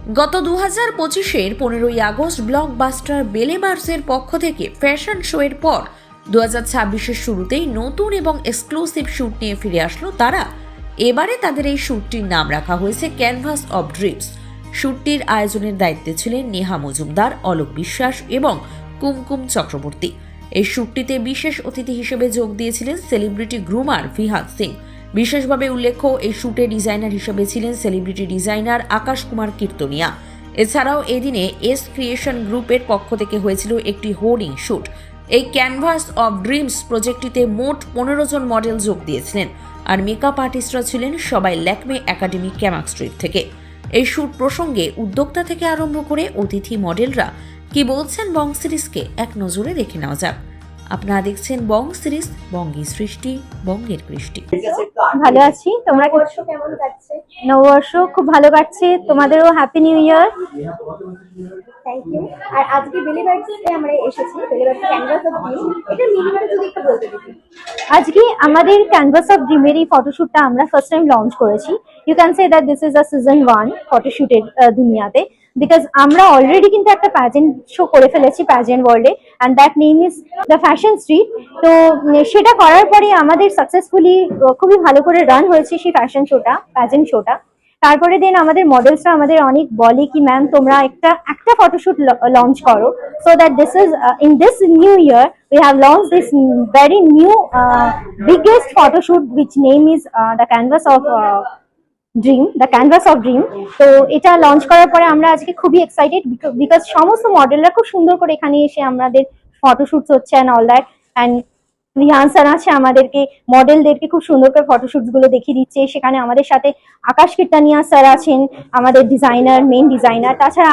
গত 2025-এর 15ই August blockbuster বেলেবার্সের পক্ষ থেকে ফ্যাশন শো এর পর 2026-এর শুরুতেই নতুন এবং এক্সক্লুসিভ শ্যুট নিয়ে ফিরে আসলো তারা। এবারে তাদের এই শ্যুটটির নাম রাখা হয়েছে ক্যানভাস অফ ড্রিমস। শ্যুটটির আয়োজনের দায়িত্বে ছিলেন নেহা মজুমদার, অলোক বিশ্বাস এবং কুমকুম চক্রবর্তী। এই শ্যুটটিতে বিশেষ অতিথি হিসেবে যোগ দিয়েছিলেন সেলিব্রিটি গ্রুমার ভিহান সিং। বিশেষভাবে উল্লেখ্য, এই শ্যুটে ডিজাইনার হিসেবে ছিলেন সেলিব্রিটি ডিজাইনার আকাশ কুমার কীর্তনিয়া। এছাড়াও এদিনে এস ক্রিয়েশন গ্রুপের পক্ষ থেকে হয়েছিল একটি হোর্ডিং শ্যুট। এই ক্যানভাস অফ ড্রিমস প্রজেক্টটিতে মোট 15 জন মডেল যোগ দিয়েছিলেন, আর মেকআপ আর্টিস্টরা ছিলেন সবাই ল্যাকমে একাডেমি ক্যামাক স্ট্রিট থেকে। এই শ্যুট প্রসঙ্গে উদ্যোক্তা থেকে আরম্ভ করে অতিথি মডেলরা কি বলছেন বং সিরিজকে এক নজরে দেখে নেওয়া যাক। আপনারা দেখছেন বং সিরিজ, বঙ্গী সৃষ্টি, বঙ্গের কৃষ্টি। ভালো আছি, তোমরা নববর্ষ কেমন কাটছে? নববর্ষ খুব ভালো কাটছে, তোমাদেরও happy new year. Thank you. আর আজকে বেলিবার্ডসে আমরা এসেছি, বেলিবার্ডস ক্যানভাস অফ ড্রিম, এটার মিনিংটা যদি একটু বলতে দিতে। আজকে আমাদের ক্যানভাস অফ ড্রিমের এই ফটোশুটটা আমরা ফার্স্ট টাইম লঞ্চ করেছি। You can say that this is a season 1 ফটোশুটের দুনিয়াতে, বিকজ আমরা অলরেডি কিন্তু একটা প্যাজেন্ট শো করে ফেলেছি প্যাজেন্ট ওয়ার্ল্ডে, and that name is the fashion street. তো সেটা করার পরে আমাদের সাকসেসফুলি খুবই ভালো করে রান হয়েছে সেই ফ্যাশন শোটা, প্যাজেন্ট শোটা। তারপরে দেন আমাদের মডেলসরা আমাদের অনেক বলে কি ম্যাম তোমরা একটা ফটোশুট লঞ্চ করো, so that this is in this new year we have launched this very new biggest photo shoot which name is the canvas of dream, the canvas of dream. তো এটা launch করার পরে আমরা আজকে খুবই excited, because সমস্ত মডেলরা খুব সুন্দর করে এখানে এসে আমাদের ফটোশুটস হচ্ছে and all that, and Rihan sir আছে আমাদেরকে মডেলদেরকে খুব সুন্দর করে ফটোশুটস গুলো দেখিয়ে দিচ্ছে। সেখানে আমাদের সাথে আকাশ কীর্তনিয়া স্যার আছেন, আমাদের ডিজাইনার, মেইন ডিজাইনার। তাছাড়া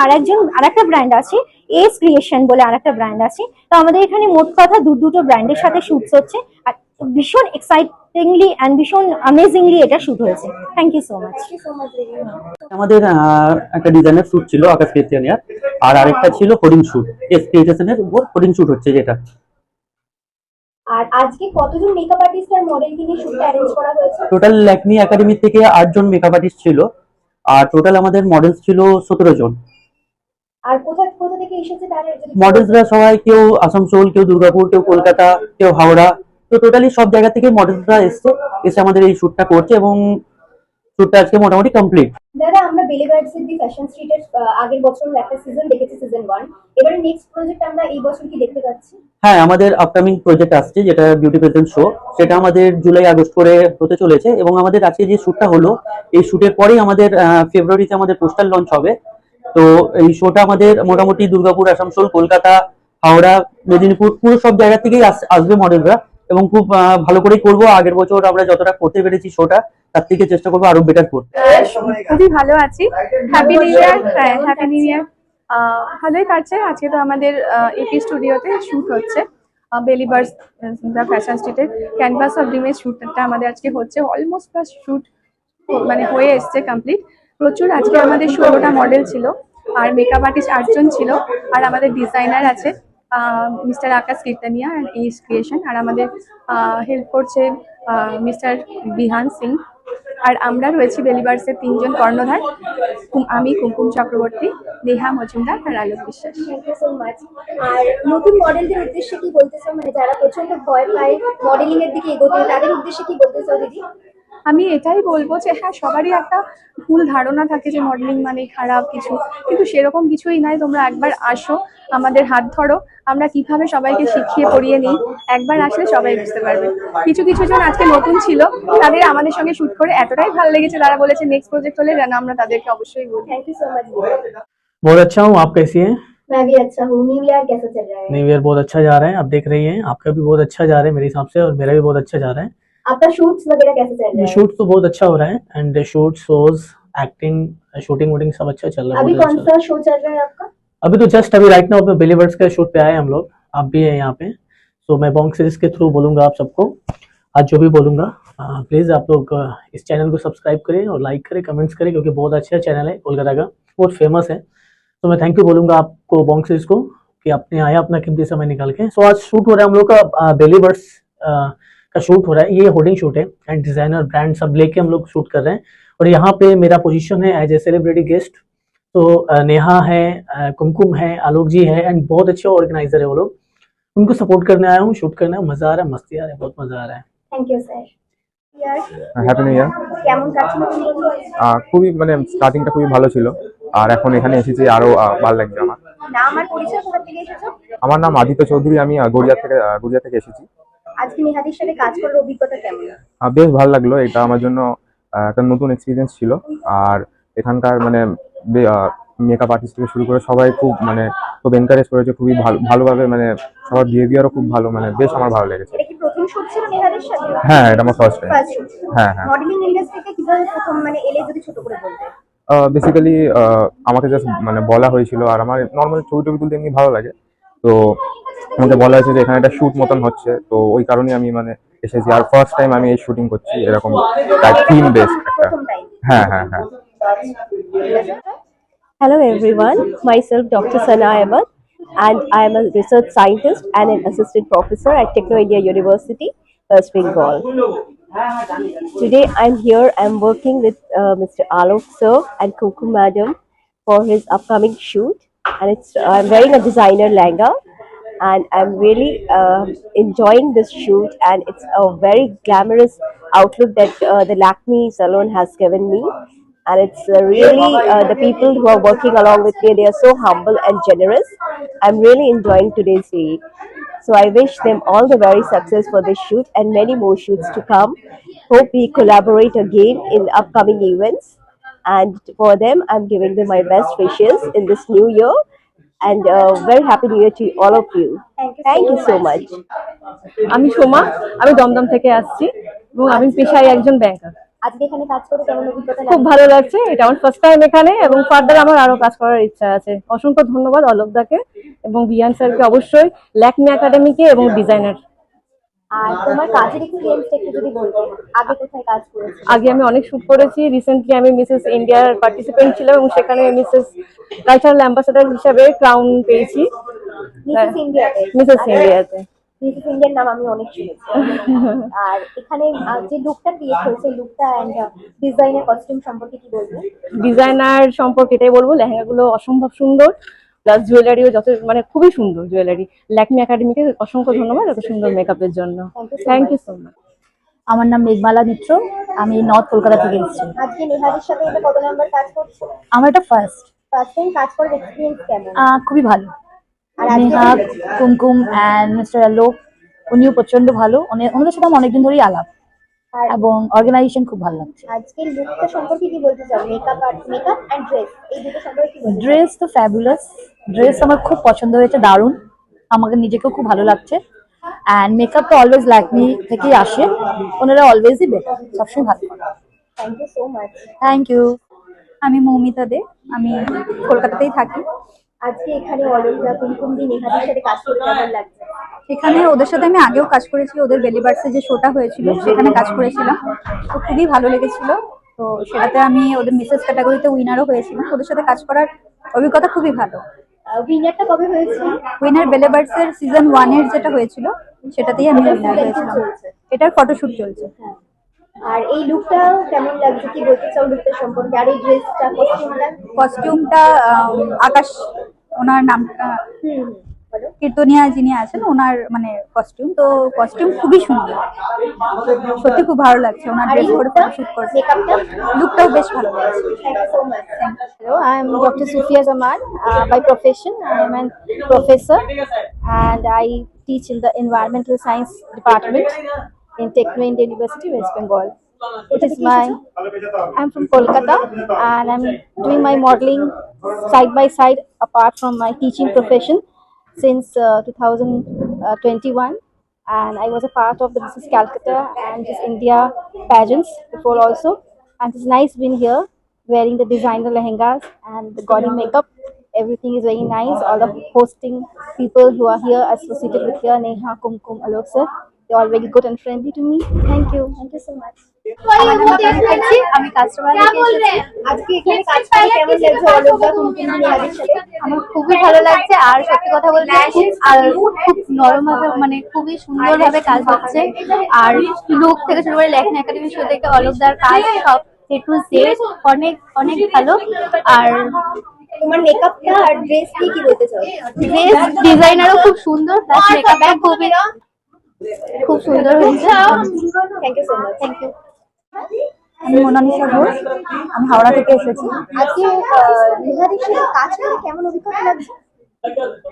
আরেকটা ব্র্যান্ড আছে, এস ক্রিয়েশন বলে আরেকটা ব্র্যান্ড আছে। তো আমাদের এখানে মোট কথা দুটো ব্র্যান্ডের সাথে শুটস হচ্ছে, আর ভীষণ এক্সাইটিংলি অ্যান্ড ভীষণ অ্যামেজিংলি এটা শুট হয়েছে। Thank you so much. Thank you so much দিদি। আমাদের একটা ডিজাইনের শুট ছিল আকাশ ক্রিয়েশনের, আর আরেকটা ছিল হোর্ডিং শুট, এস ক্রিয়েশনের উপর হোর্ডিং শুট হচ্ছে যেটা। আর আজকে কতজন মেকআপ আর্টিস্ট আর মডেলকে নিয়ে শুটটা অ্যারেঞ্জ করা হয়েছে? টোটাল ল্যাকমি একাডেমি থেকে 8 জন মেকআপ আর্টিস্ট ছিল, আর টোটাল আমাদের মডেলস ছিল 17 জন। আর কোথা থেকে এসেছে তারা? মডেলসরা সবাই কেউ আসানসোল, কেউ দুর্গাপুর, কেউ কলকাতা, কেউ হাওড়া, তো টোটালি সব জায়গা থেকে মডেলসরা এসে আমাদের এই শুটটা করছে, এবং শুটটা আজকে মোটামুটি কমপ্লিট। দাদা, আমরা বেলিবার্ডস এর দি ফ্যাশন স্ট্রিটের আগের বছর একটা সিজন দেখেছি, সিজন 1। এবারে নেক্সট প্রজেক্ট আমরা এই বছর কি দেখতে পাচ্ছি? হ্যাঁ, আমাদের আপকামিং প্রজেক্ট আসছে যেটা বিউটি প্রেজেন্ট শো, সেটা আমাদের জুলাই আগস্ট করে হতে চলেছে, এবং আমাদের আজকে যে শুটটা হলো এই শুটের পরেই আমাদের ফেব্রুয়ারিতে আমাদের পোস্টার লঞ্চ হবে। তো এই শোটা আমাদের মোটামুটি দুর্গাপুর, আসানসোল, কলকাতা, হাওড়া, মেদিনীপুর, পুরো সব জায়গা থেকেই আসবে মডেলরা, এবং খুব ভালো করেই করবো। আগের বছর আমরা যতটা করতে পেরেছি শোটা, তার থেকে চেষ্টা করবো আরো বেটার করতে। খুবই ভালো আছি, হ্যাপি নিউ ইয়ার। হ্যাঁ, হ্যাপি নিউ ইয়ার। ভালোই কাটছে। আজকে তো আমাদের এপি স্টুডিওতে শুট হচ্ছে বেলিবার্স দ্য ফ্যাশন স্ট্রিটের ক্যানভাস অফ ড্রিমের শুটটা আমাদের আজকে হচ্ছে। অলমোস্ট প্লাস শুট মানে হয়ে এসছে কমপ্লিট। প্রচুর আজকে আমাদের 16টা মডেল ছিল, আর মেকআপ আর্টিস্ট 8 জন ছিল, আর আমাদের ডিজাইনার আছে mister Akash Kirtania and S creation, আর আমাদের হেল্প করছে মিস্টার বিহান সিং। আর আমরা রয়েছি বেলিবার্সের 3 জন কর্ণধার, আমি কুমকুম চক্রবর্তী, নেহা মজুমদার আর Alok Biswas. Thank you so much. আর নতুন মডেলদের উদ্দেশ্যে কি বলতে চাও, মানে যারা প্রচন্ড ভয় পায় মডেলিং এর দিকে এগোতে, তাদের উদ্দেশ্যে কি বলতে চাও দিদি? আমি এটাই বলবো যে হ্যাঁ, সবারই একটা ভুল ধারণা থাকে যে মডেলিং মানে খারাপ কিছু, কিন্তু সেরকম কিছুই নাই। তোমরা একবার আসো, আমাদের হাত ধরো, আমরা কিভাবে সবাইকে শিখিয়ে পড়িয়ে নিই, একবার আসলে সবাই বুঝতে পারবে। কিছু জন আজকে নতুন ছিল, তাদের আমাদের সঙ্গে শুট করে এতটাই ভালো লেগেছে, তারা বলেছে নেক্সট প্রজেক্ট হলে যেন আমরা তাদেরকে অবশ্যই বলি। Thank you so much. बहुत अच्छा हूँ, आप कैसी हैं? मैं भी अच्छा हूँ। न्यू ईयर कैसा चल रहा है? न्यू ईयर बहुत अच्छा जा रहा है, आप देख रही हैं, आपका भी बहुत अच्छा जा रहा है मेरे हिसाब से, और मेरा भी बहुत अच्छा जा रहा है। आपका शूट्स वगैरह कैसे चल रहा है? शूट तो बहुत अच्छा हो रहा है, and shoot, shows, acting, shooting वूटिंग सब अच्छा चल रहा है। अभी बहुत कौन अच्छा। सा शो चल रहा है आपका? अभी तो जस्ट अभी राइट नाउ बेलीबर्ड्स के शूट पे आए हम लोग, आप भी हैं यहाँ पे। सो मैं बॉन्ग सीरीज के थ्रू बोलूंगा आप सबको, आज जो भी बोलूंगा प्लीज आप लोग इस चैनल को सब्सक्राइब करें और लाइक करें, कमेंट्स करें, क्योंकि बहुत अच्छा चैनल है कोलकाता का, बहुत फेमस है। तो मैं थैंक यू बोलूंगा आपको बॉन्ग सीरीज को कि आपने आया अपना कीमती समय निकाल के। सो आज शूट हो रहा है हम लोग का बेलीबर्ड्स का शूट हो रहा है, ये होर्डिंग शूट है, एंड डिजाइनर ब्रांड सब लेके हम लोग शूट कर रहे हैं। और यहाँ पे मेरा पोजीशन है एज ए सेलिब्रिटी गेस्ट, तो नेहा है, कुमकुम है, आलोक जी है एंड बहुत अच्छे ऑर्गेनाइजर है वो लोग। उनको सपोर्ट करने आया हूँ, शूट करना है, मजा आ रहा है, मस्ती आ रहा है, बहुत मजा आ रहा है। Thank you sir. Happy new year. কেমন কাটছে নতুন বছর? খুবই মানে স্টার্টিংটা খুবই ভালো ছিল, আর এখন এখানে এসেছি আরো ভালো লাগছে আমার। নাম আর পরিচয় কোথা থেকে এসেছো? আমার নাম আদিত্য চৌধুরী, আমি গড়িয়া থেকে এসেছি। আজকে নেহাদের সাথে কাজ করার অভিজ্ঞতা কেমন? বেশ ভালো লাগলো, এটা আমার জন্য একটা নতুন এক্সপিরিয়েন্স ছিল। আর এখানকার মানে মেকআপ আর্টিস্ট থেকে শুরু করে সবাই খুব এনকারেজ করেছে, খুবই ভালোভাবে, মানে সবার বিহেভিয়ারও খুব ভালো, মানে বেশ আমার ভালো লেগেছে। এটা কি প্রথম শুট ছিল নেহাদের সাথে? হ্যাঁ, এটা আমার ফার্স্ট টাইম। First shoot. হ্যাঁ হ্যাঁ। মডেলিং ইন্ডাস্ট্রিতে কিভাবে প্রথম এলে যদি ছোট করে বলতে? বেসিক্যালি আমাকে জাস্ট বলা হয়েছিল, আর আমার নর্মাল ছবি টবি তুলতে এমনি ভালো লাগে, তো আমাকে বলা হয়েছে যে এখানে একটা শুট মতন হচ্ছে, তো ওই কারণে আমি এসেছি। আর ফার্স্ট টাইম আমি এই শুটিং করছি এরকম থিম বেসড একটা। প্রথম টাইম। হ্যাঁ হ্যাঁ হ্যাঁ। Hello everyone, myself Dr. Sana Ahmed and I am a research scientist and an assistant professor at Techno India University, West Bengal. Today I'm here, I'm working with Mr. Alok sir and Kumkum madam for his upcoming shoot, and I'm wearing a designer lehenga and I'm really enjoying this shoot, and it's a very glamorous outlook that the Lakme salon has given me. And it's really the people who are working along with me, they are so humble and generous. I'm really enjoying today's day. So I wish them all the very success for this shoot and many more shoots to come. Hope we collaborate again in upcoming events. And for them, I'm giving them my best wishes in this new year. And very happy new year to all of you. Thank you so much. আমি সোমা, আমি দমদম থেকে আসছি এবং আমি পেশায় একজন ব্যাংকার। আজকে এখানে কাজ করে কেমন অভিজ্ঞতা খুব লাগছে? ভালো লাগছে, এটা আমার ফার্স্ট টাইম এখানে এবং ফার্দার আমার আরো কাজ করার ইচ্ছা আছে। অসংখ্য ধন্যবাদ অলোকদাকে এবং বিয়ান স্যারকে, অবশ্যই ল্যাকমি একাডেমিকে এবং ডিজাইনার। আর তোমার কাজের এক্সপেরিয়েন্সটা একটু যদি বলতে, আগে কোথায় কাজ করেছো? আগে আমি অনেক শুট করেছি, রিসেন্টলি আমি মিসেস ইন্ডিয়ার পার্টিসিপেন্ট ছিলাম এবং সেখানে মিসেস কালচারাল অ্যাম্বাসেডার হিসাবে ক্রাউন পেয়েছি মিসেস ইন্ডিয়াতে। মিসেস ইন্ডিয়াতে। মিসেস ইন্ডিয়ার নাম আমি অনেক শুনেছি। আর এখানে যে লুকটা ক্রিয়েট হয়েছে, লুকটা এন্ড ডিজাইনের কস্টিউম সম্পর্কে কি বলবো? ডিজাইনার সম্পর্কে এটাই বলবো, লেহেঙ্গাগুলো অসম্ভব সুন্দর, প্লাস জুয়েলারিও যত খুবই সুন্দর জুয়েলারি। ল্যাকমি একাডেমিকে অসংখ্য ধন্যবাদ এত সুন্দর মেকআপের জন্য। Thank you so much. আমার নাম মেঘমালা মিত্র, আমি নর্থ কলকাতা থেকে এসেছি। আজকে নেহাদের সাথে এটা কত নাম্বার কাজ করছো? আমার এটা ফার্স্ট টাইম কাজ করার এক্সপেরিয়েন্স কেমন? খুবই ভালো। আর আজকে নেহা, কুমকুম অ্যান্ড মিস্টার আলোক, উনিও প্রচন্ড ভালো, ওনাদের সাথে আমার অনেকদিন ধরেই আলাপ, আর এবং অর্গানাইজেশন খুব ভালো লাগছে। আজকের লুকটা সম্পর্কে কি বলতে চাও? মেকআপ এন্ড ড্রেস, এই দুটো সম্পর্কে কি বলতে চাও? ড্রেস তো ফ্যাবুলাস, ড্রেস আমার খুব পছন্দ হয়েছে, দারুণ, আমাকে নিজেকেও খুব ভালো লাগছে। অ্যান্ড মেকআপ তো অলওয়েজ ল্যাকমি থেকেই আসে, ওনারা অলওয়েজই বেটার, সবসময় ভালো করে। Thank you so much. Thank you. আমি মৌমিতা দে, আমি কলকাতাতেই থাকি। আজকে এখানে অলোকদা, কুমকুম দি, নেহাদের সাথে কাজ করতে কেমন লাগছে? এখানে ওদের সাথে আমি আগেও কাজ করেছি, ওদের বেলিবার্সে যে শোটা হয়েছিল সেখানে কাজ করেছিলাম, তো খুবই ভালো লেগেছিল। তো সেটাতে আমি ওদের মিসেস ক্যাটাগরিতে উইনারও হয়েছিলাম। ওদের সাথে কাজ করার অভিজ্ঞতা খুবই ভালো। উইনারটা কবে হয়েছে? উইনার বেলিবার্সের সিজন 1 এর যেটা হয়েছিল সেটাতেই আমি উইনার হয়েছিলাম। এটার ফটোশুট চলছে। আর এই লুকটা কেমন লাগছে, কি বলতে চাও লুকটা সম্পর্কে? আর এই ড্রেসটা, কস্টিউমটা আকাশ, ওনার নামটা বলো। কীর্তনিয়া যিনি আছেন ওনার কস্টিউম, তো কস্টিউম খুবই সুন্দর, সত্যি খুব ভালো লাগছে ওনার আর এই ড্রেস করে লুকটা, ফটোশুট করছে। মেকআপটা, লুকটাও বেশ ভালো লাগছে। Thank you so much. Hello, I am Dr. Sufia Zaman. By profession, I am a professor and I teach in the Environmental Science Department in Techno India University, West Bengal. I'm from Kolkata and I'm doing my modeling side by side apart from my teaching profession since 2021. And I was a part of the Mrs. Calcutta and Miss India pageants before also. And it's nice being here, wearing the designer lehengas and the gaudy makeup. Everything is very nice. All the hosting people who are here associated with here, Neha, Kumkum, Alok sir, they're all very good and friendly to me. Thank you so much. আমি customer আজকে এখানে কাজ করে কেমন লাগছে অলোকদা, কুমকুম দি, নেহাদের সাথে? আমার খুবই ভালো লাগছে। আর সত্যি কথা বলতে খুব নরম ভাবে, খুবই সুন্দর ভাবে কাজ হচ্ছে। আর লুক থেকে শুরু করে ল্যাকমি একাডেমি শো থেকে অলোকদার কাজ সব এ টু জেড অনেক অনেক ভালো। আর তোমার মেকআপটা আর ড্রেস দিয়ে কি বলতে চাও? ড্রেস ডিজাইনারও খুব সুন্দর, প্লাস মেকআপটা খুব সুন্দর হয়েছে। Thank you so much. Thank you. আমি মোনালিসা ঘোষ, আমি হাওড়া থেকে এসেছি। আজকে নিহাদের সাথে কাজ করে কেমন অভিজ্ঞতা লাগছে?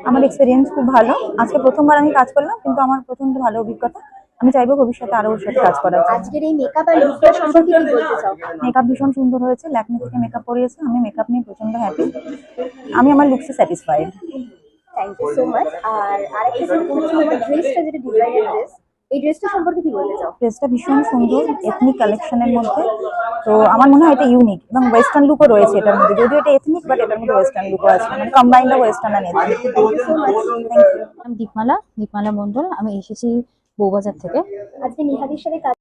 আমার এক্সপিরিয়েন্স খুব ভালো। আজকে প্রথমবার আমি কাজ করলাম, কিন্তু আমার প্রচন্ড ভালো অভিজ্ঞতা। আমি চাইবো ভবিষ্যতে আরো ওর সাথে কাজ করার জন্য। আজকের এই মেকআপ আর লুকটা সম্পর্কে কি বলতে চাও? মেকআপ ভীষণ সুন্দর হয়েছে, ল্যাকমে থেকে মেকআপ করিয়েছে। আমি মেকআপ নিয়ে প্রচন্ড হ্যাপি, আমি আমার লুকসে satisfied. Thank you so much. আর আরেকটা ড্রেসটা যেটা ডিজাইনার ড্রেস, এই ড্রেসটা সম্পর্কে কি বলতে চাও? ড্রেসটা ভীষণ সুন্দর, এথনিক কালেকশনের মধ্যে। তো আমার মনে হয় এটা ইউনিক এবং ওয়েস্টার্ন লুকও রয়েছে এটার মধ্যে, যদিও এটা এথনিক বাট এটার মধ্যে ওয়েস্টার্ন লুকও আছে, মানে কম্বাইন্ড ওয়েস্টার্ন আর ethnic. Thank you so much. Thank you. আমি দীপমালা মন্ডল, আমি এসেছি বউবাজার থেকে। আজকে নিহাদের সাথে কাজ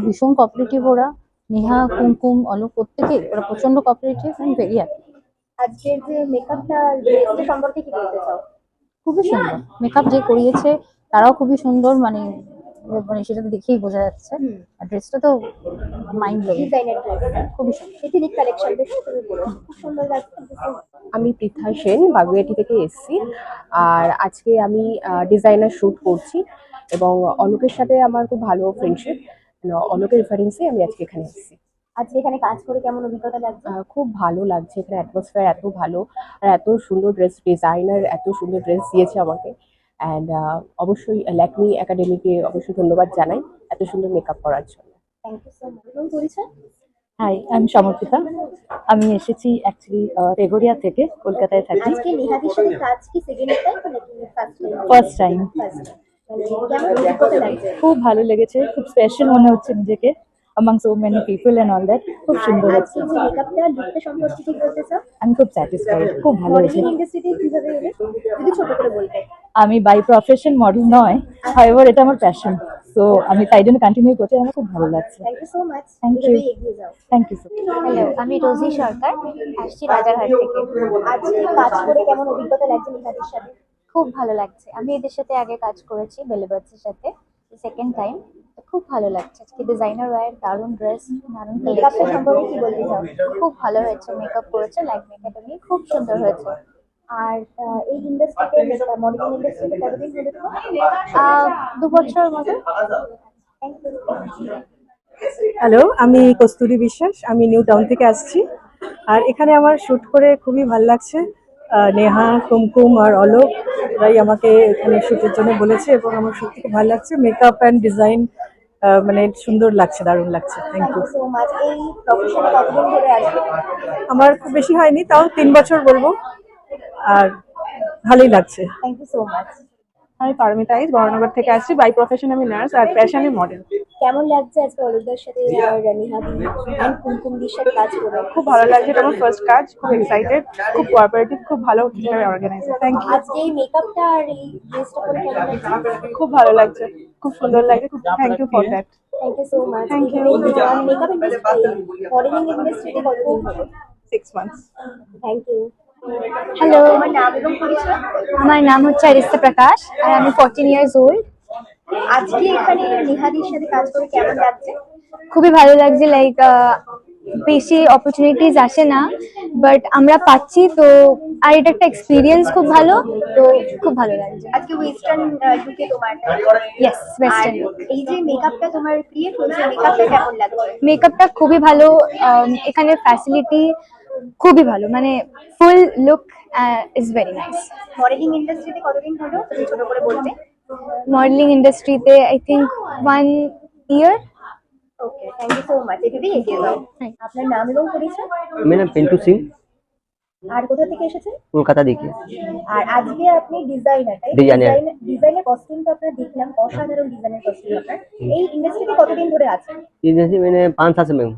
ভীষণ কোঅপারেটিভ ওরা, নেহা, কুমকুম, অলোক, প্রত্যেকে ওরা প্রচন্ড কোঅপারেটিভ এন্ড ভেরি হ্যাপি। আজকের যে মেকআপটা আর ড্রেসটা সম্পর্কে কি বলতে চাও? খুবই সুন্দর মেকআপ যে করিয়েছে তারাও খুবই সুন্দর, মানে সেটা তো দেখেই বোঝা যাচ্ছে। আর ড্রেসটা তো মাইন্ড ব্লোয়িং, ডিজাইনার ড্রেস খুবই সুন্দর। এথনিক কালেকশন দেখে তুমি বলো খুব সুন্দর লাগছে। আমি পৃথা সেন, বাগুইয়াটি থেকে এসেছি। আর আজকে আমি ডিজাইনার শ্যুট করছি এবং অলোকের সাথে আমার খুব ভালো ফ্রেন্ডশিপ। অলোকের রেফারেন্সে আমি আজকে এখানে এসেছি। আজকে এখানে কাজ করে কেমন অভিজ্ঞতা লাগছে? খুব ভালো লাগছে, এখানে অ্যাটমসফিয়ার এত ভালো, আর এত সুন্দর ড্রেস, ডিজাইনার এত সুন্দর ড্রেস দিয়েছে আমাকে। অ্যান্ড অবশ্যই ল্যাকমি একাডেমিকে অবশ্যই ধন্যবাদ জানাই এত সুন্দর মেকআপ করার জন্য। Thank you so much. এবং পরিচয়? হাই, আমি সমর্পিতা, আমি এসেছি অ্যাকচুয়ালি টেগোরিয়া থেকে, কলকাতায় থাকি। আজকে নিহাদের সাথে কাজ কি সেকেন্ড টাইম নাকি ফার্স্ট টাইম? First time. কেমন অভিজ্ঞতা লাগছে? খুব ভালো লেগেছে, খুব স্পেশাল মনে হচ্ছে নিজেকে among so many people and all that। খুব সুন্দর আজকে যে মেকআপটা লুকটা সম্পর্কে কি বলতে চাও? আমি খুব স্যাটিসফাইড, খুব ভালো হয়েছে। মডেলিং ইন্ডাস্ট্রিতে কিভাবে এলে যদি ছোট করে বলতে? আমি বাই প্রফেশন মডেল নয়, হাউএভার এটা আমার প্যাশন, সো আমি তাই জন্য কন্টিনিউ করছি, আমার খুব ভালো লাগছে। Thank you so much. Thank you. এগিয়ে যাও। Thank you. হ্যালো, আমি রোজি সরকার, আসছি রাজারহাট থেকে। আজকে কাজ করে কেমন অভিজ্ঞতা লাগছে নিহাদের সাথে? খুব ভালো লাগছে। আমি এদের সাথে আগে কাজ করেছি বেলিবার্ডসের সাথে, সেকেন্ড টাইম। খুব ভালো লাগছে। আজকে ডিজাইনার ওয়্যার, দারুণ ড্রেস, দারুণ মেকআপটা কালেকশন। সম্পর্কে কি বলতে চাও? খুব ভালো হয়েছে, মেকআপ করেছে ল্যাকমি একাডেমি, খুব সুন্দর হয়েছে। আর এই ইন্ডাস্ট্রিতে মডেলিং ইন্ডাস্ট্রিতে কতদিন হলো তোমার? 2 বছর মতো। Thank you. হ্যালো, আমি কস্তুরী বিশ্বাস, আমি নিউ টাউন থেকে আসছি। আর এখানে আমার শ্যুট করে খুবই ভালো লাগছে। নেহা, কুমকুম আর অলোক এরাই আমাকে এখানে শ্যুটের জন্য বলেছে এবং আমার সত্যি খুব ভালো লাগছে। মেকআপ অ্যান্ড ডিজাইন মানে সুন্দর লাগছে, দারুণ লাগছে। Thank you so much. এই প্রফেশনে কতদিন ধরে আছো? আমার খুব বেশি হয়নি, তাও 3 বছর বলবো, আর ভালোই লাগছে। Thank you so much. আমি পারমিতাইজ, বড়নগর থেকে আসছি। বাই প্রফেশন আমি নার্স আর প্যাশনে মডেল। কেমন লাগছে আজকে অলোকদার সাথে আর নিহাদি এন্ড কুমকুমদির সাথে কাজ করে? খুব ভালো লাগছে, এটা আমার ফার্স্ট কাজ। খুব এক্সাইটেড, খুব কোঅপারেটিভ, খুব ভালো অর্গানাইজার। Thank you. আজকে এই মেকআপটা আর এই ড্রেসটা পরে কেমন লাগছে? খুব ভালো লাগছে, খুব সুন্দর লাগছে। খুব thank you for that. Thank you so much. Thank you. Makeup industry, modelling ইন্ডাস্ট্রিতে কতদিন হলো? 6 months। Thank you. হ্যালো, আমার নাম এবং পরিচয়? আমার নাম হচ্ছে আরিস্তা প্রকাশ আর আমি 14 ইয়ার্স ওল্ড। আজকে এখানে নিহাদির সাথে কাজ করে কেমন লাগছে? খুবই ভালো লাগছে, লাইক বেশি অপরচুনিটিস আসে না, বাট আমরা পাচ্ছি তো, আর এটা একটা এক্সপিরিয়েন্স খুব ভালো, তো খুব ভালো লাগছে। আজকে ওয়েস্টার্ন লুকে তোমার ইয়েস, ওয়েস্টার্ন। এই যে মেকআপটা তোমার ক্রিয়েট হয়েছে, মেকআপটা কেমন লাগছে? মেকআপটা খুবই ভালো, এখানে ফ্যাসিলিটি খুবই ভালো, মানে full look is very nice. Modelling ইন্ডাস্ট্রিতে কতদিন হলো যদি ছোট করে বলতে? মডেলিং ইন্ডাস্ট্রিতে I think 1 year. Okay, thank you so much. এভাবেই এগিয়ে যাও। আপনার নাম এবং পরিচয়? मेरा नाम पिंटू सिंह, আর কোথা থেকে এসেছেন? कोलकाता देखिए। আর আজকে আপনি ডিজাইনার, তাই? Designer। ডিজাইনের কস্টিউমটা আপনার দেখলাম, অসাধারণ ডিজাইনের কস্টিউম আপনার। এই ইন্ডাস্ট্রিতে কতদিন ধরে আছেন? ये जैसे मैंने 5 साल से मैं हूँ।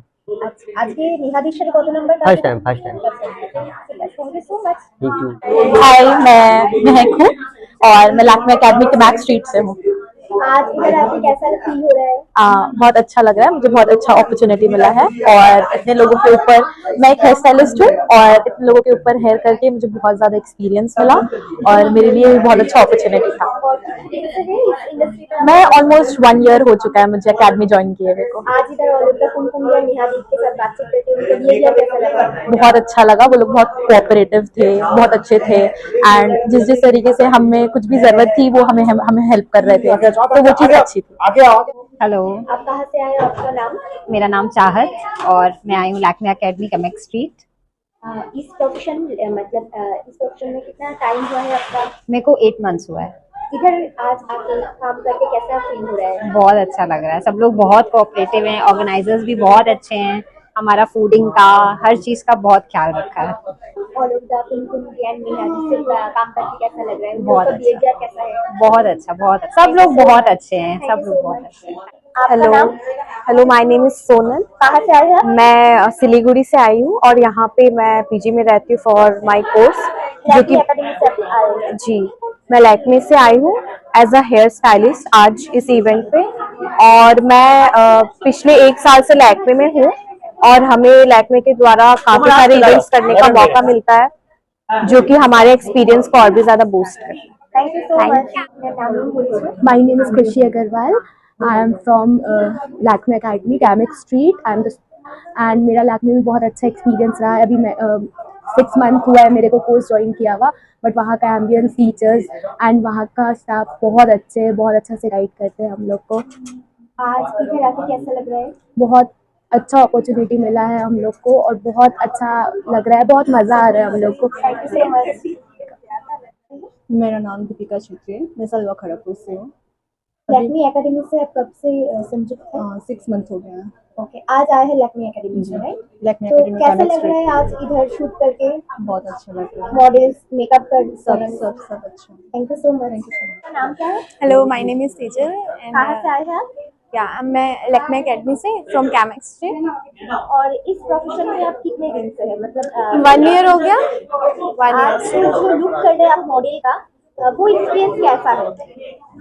আজকে নিহাদির সাথে কত number? First time. Thank you so much. Thank you. Hi, मैं महक हूँ और मैं लैक्मे एकेडमी के बैक स्ट्रीट से हूँ। आज इधर आके कैसा फील हो रहा है? बहुत अच्छा लग रहा है, मुझे बहुत अच्छा अपॉर्चुनिटी मिला है और इतने लोगों के ऊपर, मैं एक हेयर स्टाइलिस्ट हूँ और इतने लोगों के ऊपर हेयर करके मुझे बहुत ज्यादा एक्सपीरियंस मिला और मेरे लिए बहुत अच्छा अपॉर्चुनिटी था। और कितने दिन से है इस इंडस्ट्री में? मैं ऑलमोस्ट 1 ईयर हो चुका है मुझे अकेडमी ज्वाइन किए हुए को। आज इधर ऑलिव कुमकुम या नेहा दीदी के साथ बातचीत करके उनका बिहेवियर कैसा लगा? बहुत अच्छा लगा, वो लोग बहुत कोऑपरेटिव थे, बहुत अच्छे थे एंड जिस जिस तरीके से हमें कुछ भी जरूरत थी वो हमें हेल्प कर रहे थे, तो वो चीज़ अच्छी थी। हेलो, आप कहाँ से आए हैं, आपका नाम? मेरा नाम चाहत और मैं आई हूँ लैक्मे एकेडमी कमेक स्ट्रीट। इस प्रोफेशन मतलब इस प्रोफेशन में कितना टाइम हुआ है आपका? मेरे को 8 मंथ्स हुआ है। इधर आज आके काम करके कैसा फील हो रहा है? बहुत अच्छा लग रहा है, सब लोग बहुत कोऑपरेटिव हैं, ऑर्गेनाइजर्स भी बहुत अच्छे हैं, हमारा फूडिंग का हर चीज़ का बहुत ख्याल रखा है। Olive Kumkum and Neha ji से काम करके कैसा लग रहा है? बहुत उनका बिहेवियर कैसा है? बहुत अच्छा, बहुत अच्छा, सब लोग बहुत अच्छे हैं, सब लोग बहुत अच्छे हैं। आपका नाम? Hello, my name is Sonal. कहाँ से आए हैं? मैं सिलीगुड़ी से आई हूँ और यहाँ पे मैं पीजी में रहती हूँ फॉर माय कोर्स, जो कि एकेडमी से आप आए हैं? जी मैं लैक्मे से आई हूँ एज अ हेयर स्टाइलिस्ट आज इस इवेंट पे। और मैं पिछले 1 साल से लैक्मे में हूँ और हमें लैक्मे के द्वारा काफी सारे इवेंट्स करने का मौका मिलता है, जो कि हमारे एक्सपीरियंस को और भी ज्यादा बूस्ट करता है। Thank you so much. My name is Khushi Agarwal. I am from Lakme Academy, Kamek Street. And मेरा लैक्मे में बहुत अच्छा एक्सपीरियंस रहा है। अभी मैं 6 मंथ हुआ है मेरे को कोर्स ज्वाइन किया हुआ, बट वहाँ का एम्बियंस, टीचर्स एंड वहाँ का स्टाफ बहुत अच्छे हैं, बहुत अच्छा से गाइड करते हैं हम लोग को। आज इधर आके कैसा लग रहा है? बहुत अच्छा अपॉर्चुनिटी मिला है हम लोग को और बहुत अच्छा लग रहा है, बहुत मज़ा आ रहा है हम लोग को। Thank you so much. मेरा नाम दीपिका छेत्री है, मैं सलवा खड़गपुर से हूँ। लैक्मे एकेडमी से आप कब से संयुक्त हैं? 6 मंथ हो गया है। ओके, आज आए हैं लैक्मे एकेडमी से, राइट? लैक्मे तो एकेडमी कैसा कामेक लग रहा है आज इधर शूट करके? बहुत अच्छा लग रहा है, मॉडल्स, मेकअप कर सब अच्छा। Thank you so much. नाम क्या है? Hello, my name is Tejal and कहाँ से आए हैं आप? मैं लैक्मे एकेडमी से फ्रॉम कैमेक स्ट्रीट। और इस प्रोफेशन में आप कितने दिन से हैं? मतलब 1 ईयर हो गया। आज जो लुक कर रहे हैं आप मॉडल का, वो एक्सपीरियंस कैसा है?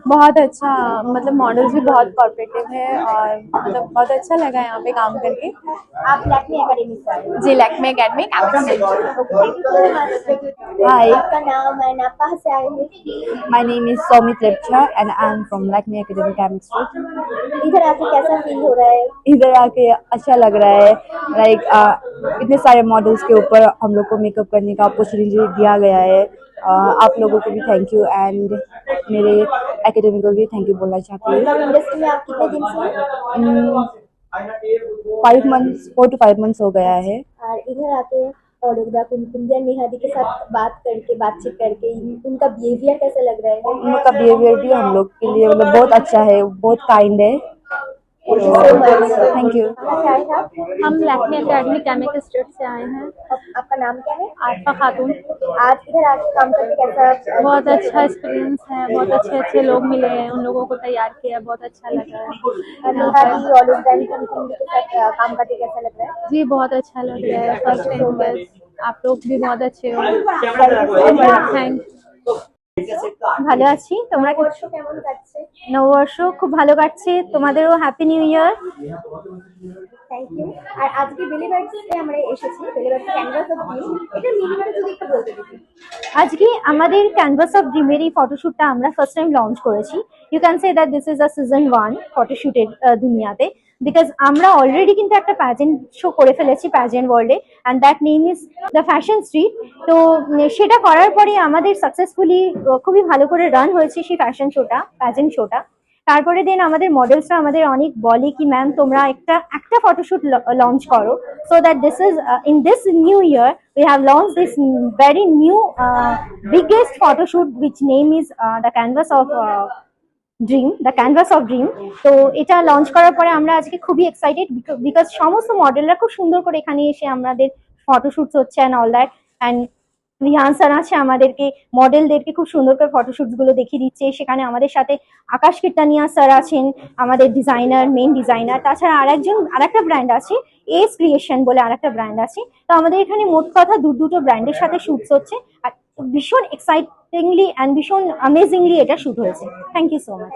बहुत अच्छा, मतलब मॉडल्स भी बहुत कॉर्पोरेटिव है और मतलब बहुत अच्छा लगा यहाँ पे काम करके। आप लैक्मे एकेडमी से आए हैं? जी, लैक्मे एकेडमी कैमेक स्ट्रीट। हाय, आपका नाम है, आप कहाँ से आए हैं? My name is Somit Lepcha and I am from Lakme Academy, Kamek Street. इधर आके कैसा फील हो रहा है? इधर आके अच्छा लग रहा है, लाइक इतने सारे मॉडल्स के ऊपर हम लोग को मेकअप करने का अपॉर्चुनिटी दिया गया है। आप लोगों को भी थैंक यू एंड मेरे एकेडमी को भी थैंक यू बोलना चाहती हूँ। इंडस्ट्री में आप कितने दिन से हैं? 4 to 5 months हो गया है। और इधर आके ऑलिव कुमकुम या नेहा दी के साथ बातचीत करके उनका बिहेवियर कैसा लग रहा है? उनका बिहेवियर भी हम लोग के लिए मतलब बहुत अच्छा है, बहुत काइंड है। Thank you. हम लैक्मे एकेडमी कैमेक स्ट्रीट से आए हैं। आपका नाम क्या है? आशा खातून। आज इधर आके काम करके कैसा? बहुत अच्छा एक्सपीरियंस है, बहुत अच्छे अच्छे लोग मिले हैं, उन लोगों को तैयार किया, बहुत अच्छा लगा है। नेहा दी, ऑलिव कुमकुम के साथ काम करके कैसा लग रहा है? जी, बहुत अच्छा लग रहा है। फर्स्ट टाइम बस आप लोग भी बहुत अच्छे हो। थैंक ভালো আছি, তোমরা কেমন কাটছে? নববর্ষ খুব ভালো কাটছে, তোমাদেরও happy new year. Thank you. আর আজকে বেলিবার্ডসে আমরা এসেছি, বেলিবার্ডস ক্যানভাস অফ ড্রিম, এটা মিনিমাম যদি একটু বলতে দিতে। আজকে আমাদের ক্যানভাস অফ ড্রিমের এই ফটোশুটটা আমরা ফার্স্ট টাইম লঞ্চ করেছি। You can say that this is a season 1 ফটোশুটের দুনিয়াতে, বিকজ আমরা অলরেডি কিন্তু একটা প্যাজেন্ট শো করে ফেলেছি প্যাজেন্ট ওয়ার্ল্ডে, and that name is the fashion street. তো সেটা করার পরে আমাদের সাকসেসফুলি খুবই ভালো করে রান হয়েছে সেই ফ্যাশন শোটা, প্যাজেন্ট শোটা। তারপরে দেন আমাদের মডেলসরা আমাদের অনেক বলে কি ম্যাম তোমরা একটা ফটোশুট লঞ্চ করো, so that this is in this new year we have launched this very new biggest photo shoot which name is the canvas of dream. তো এটা লঞ্চ করার পরে আমরা আজকে খুবই এক্সাইটেড বিকজ সমস্ত মডেলরা খুব সুন্দর করে এখানে এসে আমাদের ফটোশুটস হচ্ছে and all that, and Rihan sir আছে আমাদেরকে মডেলদেরকে খুব সুন্দর করে ফটোশুটস গুলো দেখিয়ে দিচ্ছে। সেখানে আমাদের সাথে আকাশ কীর্তানিয়া স্যার আছেন, আমাদের ডিজাইনার, মেইন ডিজাইনার। তাছাড়া আরেকটা ব্র্যান্ড আছে, এস ক্রিয়েশন বলে আরেকটা ব্র্যান্ড আছে। তো আমাদের এখানে মোট কথা দুটো ব্র্যান্ডের সাথে শুটস হচ্ছে আর ভীষণ এক্সাইটিংলি অ্যান্ড ভীষণ অ্যামেজিংলি এটা শুট হয়েছে। Thank you so much.